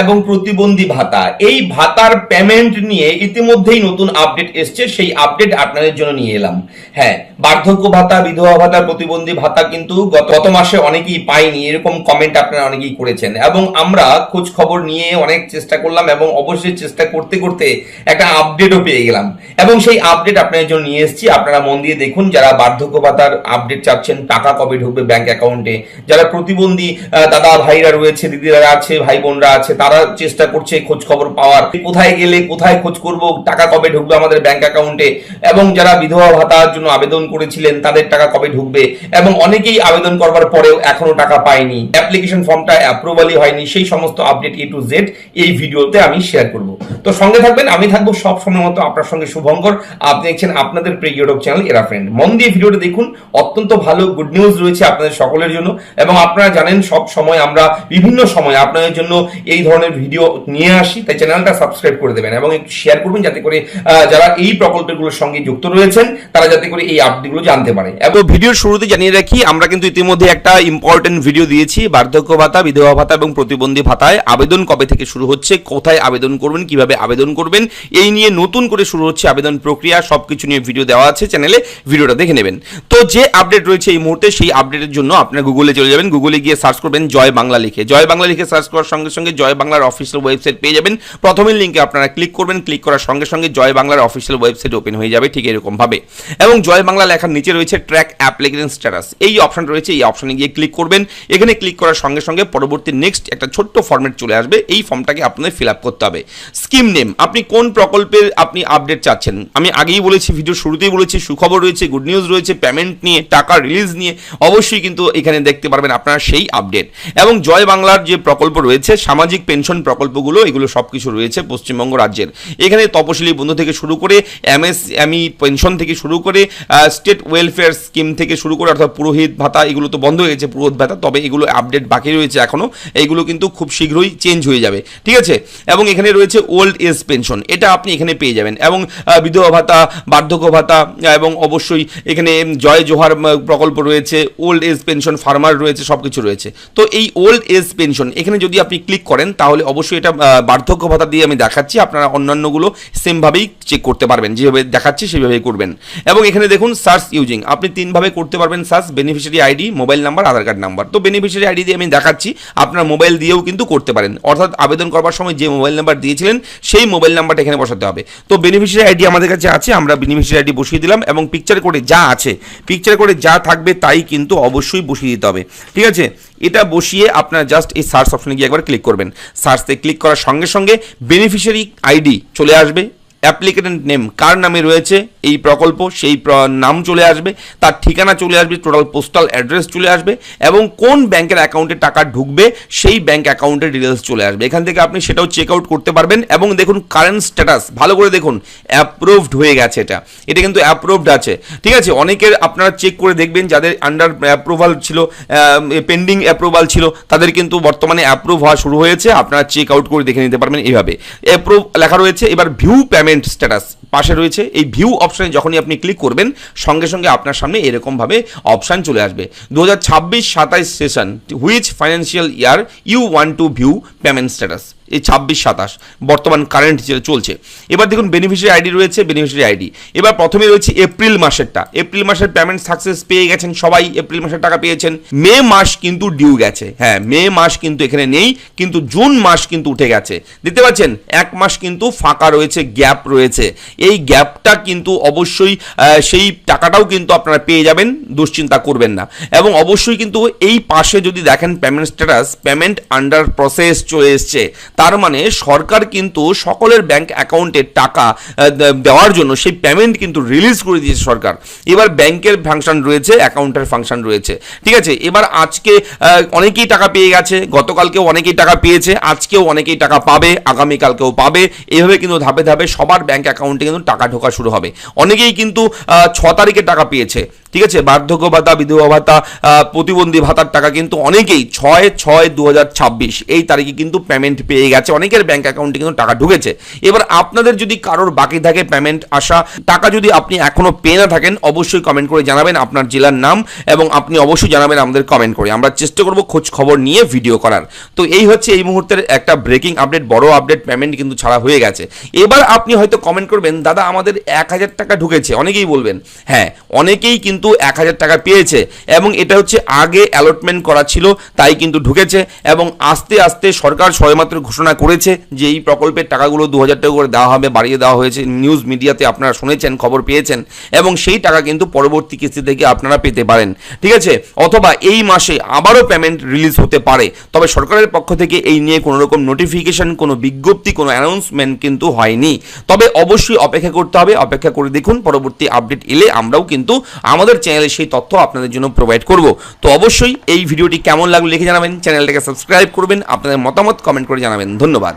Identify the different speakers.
Speaker 1: এবং প্রতিবন্ধী ভাতা, এই ভাতার পেমেন্ট নিয়ে ইতিমধ্যেই নতুন আপডেট এসছে, সেই আপডেট আপনাদের জন্য নিয়ে এলাম। হ্যাঁ, বার্ধক্য ভাতা, বিধবা ভাতা, প্রতিবন্ধী ভাতা কিন্তু গত মাসে অনেকেই পায়নি, এরকম কমেন্ট আপনারা অনেকেই করেছেন এবং আমরা খোঁজ খবর নিয়ে অনেক চেষ্টা করলাম এবং অবশ্যই চেষ্টা করতে করতে একটা আপডেটও পেয়ে গেলাম এবং সেই আপডেট আপনাদের জন্য নিয়ে এসেছি। আপনারা মন দিয়ে দেখুন, যারা বার্ধক্য ভাতার আপডেট চাচ্ছেন, টাকা কবে ঢুকবে ব্যাংক অ্যাকাউন্টে, যারা প্রতিবন্ধী দাদা ভাইরা রয়েছে, দিদিরা আছে, ভাই বোনরা আছে, তারা চেষ্টা করছে খোঁজ খবর পাওয়ার, কোথায় গেলে কোথায় খোঁজ করব, টাকা কবে ঢুকবে আমাদের ব্যাংক অ্যাকাউন্টে, এবং যারা বিধবা ভাতার জন্য আবেদন করেছিলেন তাদের টাকা কবে ঢুকবে, এবং অনেকেই আবেদন করবার পরেও এখনো টাকা পায়নি, অ্যাপ্লিকেশন ফর্মটা অ্যাপ্রুভালই হয়নি, সেই সমস্ত আপডেট এ টু জেড এই ভিডিওতে আমি শেয়ার করব। তো সঙ্গে থাকবেন, আমি থাকবো সব সময় মতো আপনার সঙ্গে শুভঙ্কর। আপনি দেখছেন আপনাদের প্রিয় ইউটিউব চ্যানেল এরা ফ্রেন্ড। মন দিয়ে ভিডিওটা দেখুন, অত্যন্ত ভালো গুড নিউজ রয়েছে আপনাদের সকলের জন্য। এবং আপনারা জানেন সব সময় আমরা বিভিন্ন সময় আপনাদের জন্য এই ধরনের ভিডিও নিয়ে আসি, তাই চ্যানেলটা সাবস্ক্রাইব করে দেবেন এবং একটু শেয়ার করবেন, যাতে করে যারা এই প্রকল্পগুলোর সঙ্গে যুক্ত রয়েছেন তারা যাতে করে এই আপডেটগুলো জানতে পারে। এবং ভিডিওর শুরুতে জানিয়ে রাখি, আমরা কিন্তু ইতিমধ্যে একটা ইম্পর্টেন্ট ভিডিও দিয়েছি বার্ধক্য ভাতা, বিধবা ভাতা এবং প্রতিবন্ধী ভাতায় আবেদন কবে থেকে শুরু হচ্ছে, কোথায় আবেদন করবেন, কিভাবে আবেদন করবেন, এই নিয়ে নতুন করে শুরু হচ্ছে আবেদন প্রক্রিয়া, সবকিছু নিয়ে ভিডিও দেওয়া আছে চ্যানেলে, ভিডিওটা দেখে নেবেন। তো যে আপডেট রয়েছে এই মুহূর্তে, সেই আপডেটের জন্য আপনারা গুগলে চলে যাবেন, গুগলে গিয়ে সার্চ করবেন জয় বাংলা লিখে। জয় বাংলা লিখে সার্চ করার সঙ্গে সঙ্গে জয় বাংলার অফিসিয়াল ওয়েবসাইট পেয়ে যাবেন। প্রথমের লিঙ্কে আপনারা ক্লিক করবেন, ক্লিক করার সঙ্গে সঙ্গে জয় বাংলার অফিসিয়াল ওয়েবসাইট ওপেন হয়ে যাবে ঠিক এরকম ভাবে। এবং জয় বাংলা লেখার নিচে রয়েছে ট্র্যাক অ্যাপ্লিকেশন স্ট্যাটাস, এই অপশন রয়েছে, এই অপশনে গিয়ে ক্লিক করবেন। এখানে ক্লিক করার সঙ্গে সঙ্গে পরবর্তী নেক্সট একটা ছোট্ট ফরম্যাট চলে আসবে, এই ফর্মটাকে আপনাদের ফিল আপ করতে হবে। স্কিম নেম, আপনি কোন প্রকল্পের আপনি আপডেট চাচ্ছেন, আমি আগেই বলেছি, ভিডিও শুরুতেই বলেছি, সুখবর রয়েছে, গুড নিউজ রয়েছে, পেমেন্ট নিয়ে, টাকা রিলিজ নিয়ে অবশ্যই কিন্তু এখানে দেখতে পারবেন আপনারা সেই আপডেট। এবং জয় বাংলার যে প্রকল্প রয়েছে, সামাজিক পেনশন প্রকল্পগুলো, এগুলো সব কিছু রয়েছে পশ্চিমবঙ্গ রাজ্যের। এখানে তপশিলি বন্ধু থেকে শুরু করে এমএসএমই পেনশন থেকে শুরু করে স্টেট ওয়েলফেয়ার স্কিম থেকে শুরু করে, অর্থাৎ পুরোহিত ভাতা, এগুলো তো বন্ধ হয়ে গেছে পুরোহিত ভাতা, তবে এগুলো আপডেট বাকি রয়েছে এখনো, এইগুলো কিন্তু খুব শীঘ্রই চেঞ্জ হয়ে যাবে, ঠিক আছে। এবং এখানে রয়েছে ওল্ড এজ পেনশন, এটা আপনি এখানে পেয়ে যাবেন, এবং বিধবা ভাতা, বার্ধক্য ভাতা, এবং অবশ্যই এখানে জয় জোহার প্রকল্প রয়েছে, ওল্ড এজ পেনশন, ফার্মার রয়েছে, সব কিছু রয়েছে। তো এই ওল্ড এজ পেনশন এখানে যদি আপনি ক্লিক করেন তাহলে অবশ্যই এটা বার্ধক্য ভাতা দিয়ে আমি দেখাচ্ছি, আপনারা অন্যান্যগুলো সেমভাবেই চেক করতে পারবেন, যেভাবে দেখাচ্ছি সেভাবেই করবেন। এবং এখানে দেখুন সার্চ ইউজিং, আপনি তিনভাবে করতে পারবেন search, beneficiary ID, mobile number, Aadhaar card number. তো বেনিফিশিয়ারি আইডি দিয়ে আমি দেখাচ্ছি, আপনার মোবাইল দিয়েও কিন্তু করতে পারেন, অর্থাৎ আবেদন করবার সময় যে মোবাইল নাম্বার দিয়েছিলেন সেই মোবাইল নাম্বারটা এখানে বসাতে হবে। তো বেনিফিশিয়ারি আইডি আমাদের কাছে আছে, আমরা বেনিফিশিয়ারি আইডি বসিয়ে দিলাম, এবং পিকচার করে যা আছে, পিকচার করে যা থাকবে তাই কিন্তু অবশ্যই বসিয়ে দিতে হবে, ঠিক আছে। এটা বসিয়ে আপনারা জাস্ট এই সার্চ অপশনে গিয়ে একবার ক্লিক করবেন। সার্চে ক্লিক করার সঙ্গে সঙ্গে বেনিফিশিয়ারি আইডি চলে আসবে, অ্যাপ্লিকেন্ট নেম, কার নামে রয়েছে এই প্রকল্প সেই নাম চলে আসবে, তার ঠিকানা চলে আসবে, টোটাল পোস্টাল অ্যাড্রেস চলে আসবে, এবং কোন ব্যাংকের অ্যাকাউন্টে টাকা ঢুকবে সেই ব্যাংক অ্যাকাউন্টের ডিটেলস চলে আসবে। এখান থেকে আপনি সেটাও চেক আউট করতে পারবেন। এবং দেখুন কারেন্ট স্ট্যাটাস, ভালো করে দেখুন, অ্যাপ্রুভড হয়ে গেছে, এটা কিন্তু অ্যাপ্রুভড আছে, ঠিক আছে। অনেকের আপনারা চেক করে দেখবেন, যাদের আন্ডার অ্যাপ্রুভাল ছিল, পেন্ডিং অ্যাপ্রুভাল ছিল, তাদের কিন্তু বর্তমানে অ্যাপ্রুভ হওয়া শুরু হয়েছে, আপনারা চেক আউট করে দেখে নিতে পারবেন এইভাবে। অ্যাপ্রুভ লেখা রয়েছে, এবার ভিউ পেমেন্ট স্ট্যাটাস পাশে রয়েছে, এই ভিউ অপশনে যখনই আপনি ক্লিক করবেন সঙ্গে সঙ্গে আপনার সামনে এরকমভাবে অপশান চলে আসবে, 2026-27 session, which financial year you want to view payment status, এই 26-27 বর্তমান কারেন্ট যেটা চলছে। এবার দেখুন বেনিফিশিয়ারি আইডি রয়েছে, বেনিফিশিয়ারি আইডি। এবার প্রথমে রয়েছে এপ্রিল মাসেরটা, এপ্রিল মাসের পেমেন্ট সাকসেস পেয়ে গেছেন সবাই, এপ্রিল মাসের টাকা পেয়েছেন। মে মাস কিন্তু ডিউ গেছে, হ্যাঁ মে মাস কিন্তু এখানে নেই, কিন্তু জুন মাস কিন্তু উঠে গেছে, দেখতে পাচ্ছেন এক মাস কিন্তু ফাঁকা রয়েছে, গ্যাপ রয়েছে, এই গ্যাপটা কিন্তু অবশ্যই সেই টাকাটাও কিন্তু আপনারা পেয়ে যাবেন, দুশ্চিন্তা করবেন না। এবং অবশ্যই কিন্তু এই পাশে যদি দেখেন payment status, payment under process চলে এসছে, তার মানে সরকার কিন্তু সকলের ব্যাংক অ্যাকাউন্টে টাকা দেওয়ার জন্য সেই পেমেন্ট কিন্তু রিলিজ করে দিয়েছে সরকার। এবার ব্যাংকের ফাংশন রয়েছে, অ্যাকাউন্টের ফাংশন রয়েছে, ঠিক আছে। এবার আজকে অনেকেই টাকা পেয়ে গেছে, গতকালকেও অনেকেই টাকা পেয়েছে, আজকেও অনেকেই টাকা পাবে, আগামীকালকেও পাবে, এইভাবে কিন্তু ধাপে ধাপে সবার ব্যাংক অ্যাকাউন্টে কিন্তু টাকা ঢোকা শুরু হবে। অনেকেই কিন্তু 6 তারিখে টাকা পেয়েছে, ঠিক আছে, বার্ধক্য ভাতা, বিধবা ভাতা, প্রতিবন্ধী ভাতার টাকা কিন্তু অনেকেই 6/6/2026 এই তারিখে কিন্তু পেমেন্ট পেয়ে গেছে, অনেকের ব্যাংক অ্যাকাউন্টে কিন্তু টাকা ঢুকেছে। এবার আপনাদের যদি কারোর বাকি থাকে পেমেন্ট আসা টাকা, যদি আপনি এখনো পেয়ে না থাকেন, অবশ্যই কমেন্ট করে জানাবেন আপনার জেলার নাম, এবং আপনি অবশ্যই জানাবেন আমাদের কমেন্ট করে, আমরা চেষ্টা করব খোঁজ খবর নিয়ে ভিডিও করার। তো এই হচ্ছে এই মুহূর্তের একটা ব্রেকিং আপডেট, বড় আপডেট, পেমেন্ট কিন্তু ছাড়া হয়ে গেছে। এবার আপনি হয়তো কমেন্ট করবেন, দাদা আমাদের 1000 টাকা ঢুকেছে, অনেকেই বলবেন। হ্যাঁ, অনেকেই কিন্তু 1000 টাকা পেয়েছে, এবং এটা হচ্ছে আগে অ্যালটমেন্ট করা ছিল, তাই কিন্তু ঢুকেছে। এবং আস্তে আস্তে সরকার সবেমাত্র ঘোষণা করেছে যে এই প্রকল্পের টাকাগুলো 2000 টাকা করে দেওয়া হবে, বাড়িয়ে দেওয়া হয়েছে। নিউজ মিডিয়াতে আপনারা শুনেছেন, খবর পেয়েছেন, এবং সেই টাকা কিন্তু পরবর্তী কিস্তি থেকে আপনারা পেতে পারেন। ঠিক আছে, অথবা এই মাসে আবারও পেমেন্ট রিলিজ হতে পারে, তবে সরকারের পক্ষ থেকে এই নিয়ে কোনো রকম নোটিফিকেশন, কোনো বিজ্ঞপ্তি, কোনো অ্যানাউন্সমেন্ট কিন্তু হয়নি। তবে অবশ্যই অপেক্ষা করতে হবে, অপেক্ষা করে দেখুন, পরবর্তী আপডেট এলে আমরাও কিন্তু আমাদের চ্যানেলে সেই তথ্য আপনাদের জন্য প্রোভাইড করব। তো অবশ্যই এই ভিডিওটি কেমন লাগলো লিখে জানাবেন, চ্যানেলটাকে সাবস্ক্রাইব করবেন, আপনাদের মতামত কমেন্ট করে জানাবেন। ধন্যবাদ।